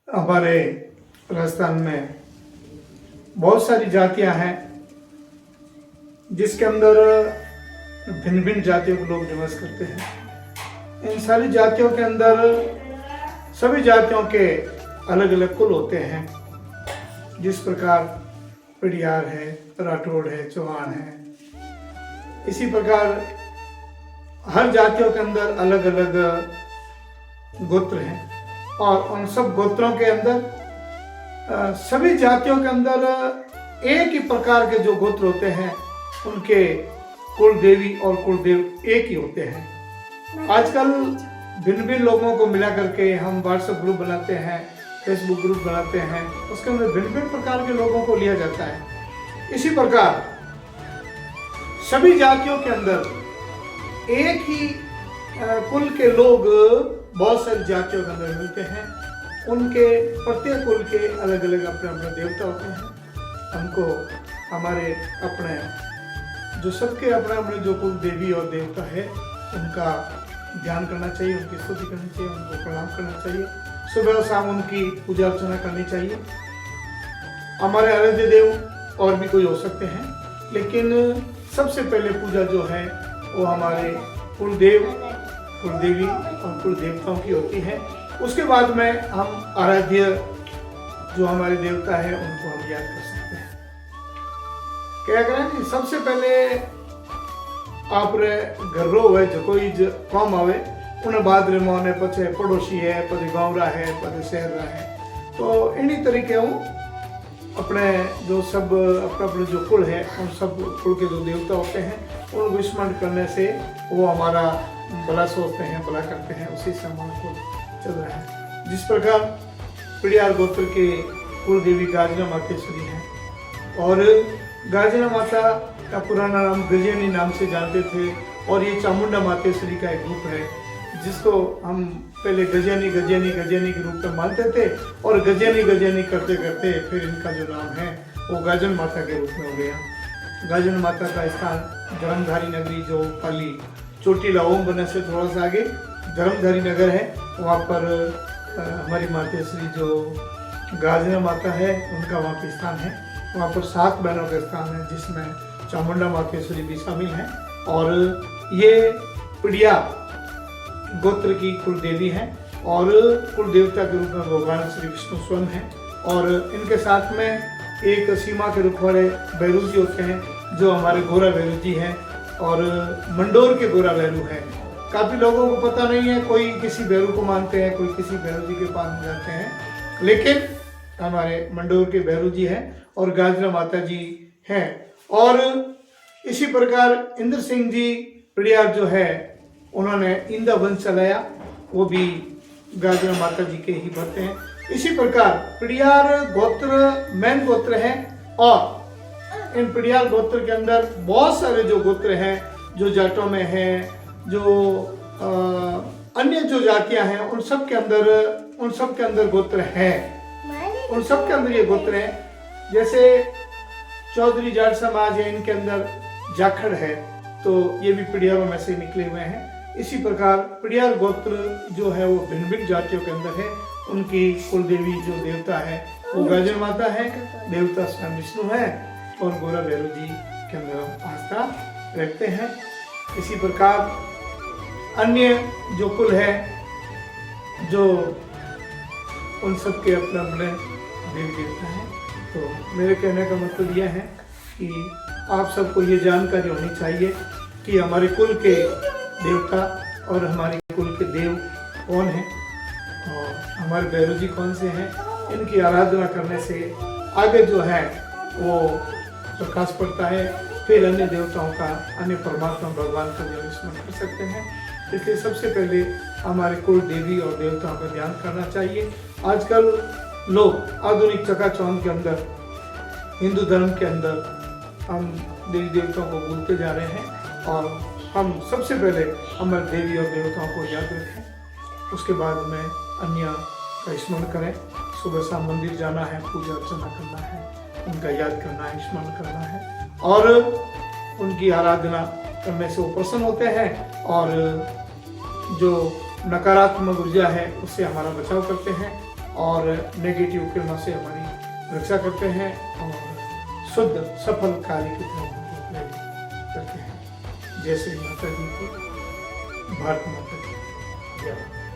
हमारे राजस्थान में बहुत सारी जातियां हैं जिसके अंदर भिन्न भिन्न जातियों के लोग निवास करते हैं। इन सारी जातियों के अंदर सभी जातियों के अलग अलग कुल होते हैं। जिस प्रकार पिड़ियार है, राठौड़ है, चौहान है, इसी प्रकार हर जातियों के अंदर अलग अलग गोत्र हैं और उन सब गोत्रों के अंदर सभी जातियों के अंदर एक ही प्रकार के जो गोत्र होते हैं उनके कुल देवी और कुल देव एक ही होते हैं। आजकल भिन्न भिन्न लोगों को मिला करके हम व्हाट्सएप ग्रुप बनाते हैं, फेसबुक ग्रुप बनाते हैं, उसके अंदर भिन्न भिन्न प्रकार के लोगों को लिया जाता है। इसी प्रकार सभी जातियों के अंदर एक ही कुल के लोग बहुत सारी जातियों के अंदर मिलते हैं। उनके प्रत्येक कुल के अलग अलग अपने अपने देवता होते हैं। हमको हमारे अपने जो सबके अपने अपने जो कुल देवी और देवता है उनका ध्यान करना चाहिए, उनकी स्तुति करनी चाहिए, उनको प्रणाम करना चाहिए, सुबह और शाम उनकी पूजा अर्चना करनी चाहिए। हमारे आराध्य देव और भी कोई हो सकते हैं, लेकिन सबसे पहले पूजा जो है वो हमारे कुलदेव, कुलदेवी और कुल देवताओं की होती है। उसके बाद में हम आराध्य जो हमारे देवता है उनको हम याद कर सकते हैं। क्या करें कि सबसे पहले आप घरों हुए जो कोई काम आवे उन्हें बाद रे मोने पचे पड़ोसी है, पद गाँव रहा है, पद शहर रहा है। तो इन्हीं तरीके हूँ अपने जो सब अपने अपने जो कुल है उन सब कुल के जो देवता होते हैं उनको स्मरण करने से वो हमारा भला सोचते हैं, भला करते हैं, उसी से हमारा कुल चल रहा है। जिस प्रकार पिड़ियार गोत्र के कुल देवी गाजना मातेश्वरी है और गाजना माता का पुराना नाम गजेनी नाम से जानते थे और ये चामुंडा मातेश्वरी का एक रूप है जिसको हम पहले गजेनी गजेनी गजेनी के रूप में मानते थे और गजेनी गजेनी करते करते फिर इनका जो नाम है वो गाजन माता के रूप में हो गया। गाजन माता का स्थान धर्मधारी नगरी जो पाली चोटीला ओम बने से थोड़ा सा आगे धर्मधारी नगर है, वहाँ पर हमारी मातेश्वरी जो गाजना माता है उनका वहाँ पर स्थान है। वहाँ पर 7 बहनों का स्थान है जिसमें चामुंडा मातेश्वरी भी शामिल हैं और ये पिड़िया गोत्र की कुल देवी हैं और कुल देवता के रूप में भगवान श्री विष्णु स्वयं हैं और इनके साथ में एक सीमा के रखवाले भैरू जी होते हैं जो हमारे गोरा भैरू जी हैं और मंडोर के गोरा भैरू हैं। काफ़ी लोगों को पता नहीं है, कोई किसी भैरू को मानते हैं, कोई किसी भैरू जी के पास जाते हैं, लेकिन हमारे मंडोर के भैरू जी हैं और गाजना माता जी हैं। और इसी प्रकार इंद्र सिंह जी पिड़ियार जो है उन्होंने इंदा वंश चलाया, वो भी गाजना माता जी के ही भक्त हैं। इसी प्रकार पिड़ियार गोत्र मेन गोत्र है और इन पिड़ियार गोत्र के अंदर बहुत सारे जो गोत्र हैं जो जाटों में हैं, जो अन्य जो जातियां हैं उन सब के अंदर गोत्र हैं, उन सब के अंदर ये गोत्र हैं। जैसे चौधरी जाट समाज है, इनके अंदर जाखड़ है, तो ये भी पिड़ियारों में से निकले हुए हैं। इसी प्रकार पिड़ियार गोत्र जो है वो भिन्न भिन्न जातियों के अंदर है। उनकी कुल देवी जो देवता है वो गाजन माता है, देवता स्वयं विष्णु है और गोरा भैरू जी के अंदर हम आस्था रखते हैं। इसी प्रकार अन्य जो कुल है जो उन सब के अपने अपने देवी देवता हैं। तो मेरे कहने का मतलब यह है कि आप सबको ये जानकारी होनी चाहिए कि हमारे कुल के देवता और हमारे कुल के देव कौन हैं और हमारे भैरू जी कौन से हैं। इनकी आराधना करने से आगे जो है वो प्रकाश पड़ता है, फिर अन्य देवताओं का, अन्य परमात्मा भगवान का जो स्मरण कर सकते हैं। इसलिए सबसे पहले हमारे कुल देवी और देवताओं का ध्यान करना चाहिए। आजकल लोग आधुनिक चकाचौंध के अंदर, हिंदू धर्म के अंदर हम देवी देवताओं को भूलते जा रहे हैं और हम सबसे पहले हमारे देवी और देवताओं को याद रखें, उसके बाद में अन्य का स्मरण करें। सुबह शाम मंदिर जाना है, पूजा अर्चना करना है, उनका याद करना है, स्मरण करना है और उनकी आराधना करने से वो प्रसन्न होते हैं और जो नकारात्मक ऊर्जा है उससे हमारा बचाव करते हैं और नेगेटिव किरणों से हमारी रक्षा करते हैं और शुद्ध सफल कार्य की तरफ हमको प्रेरित करते हैं। जैसे माता जी की, भारत माता की जय।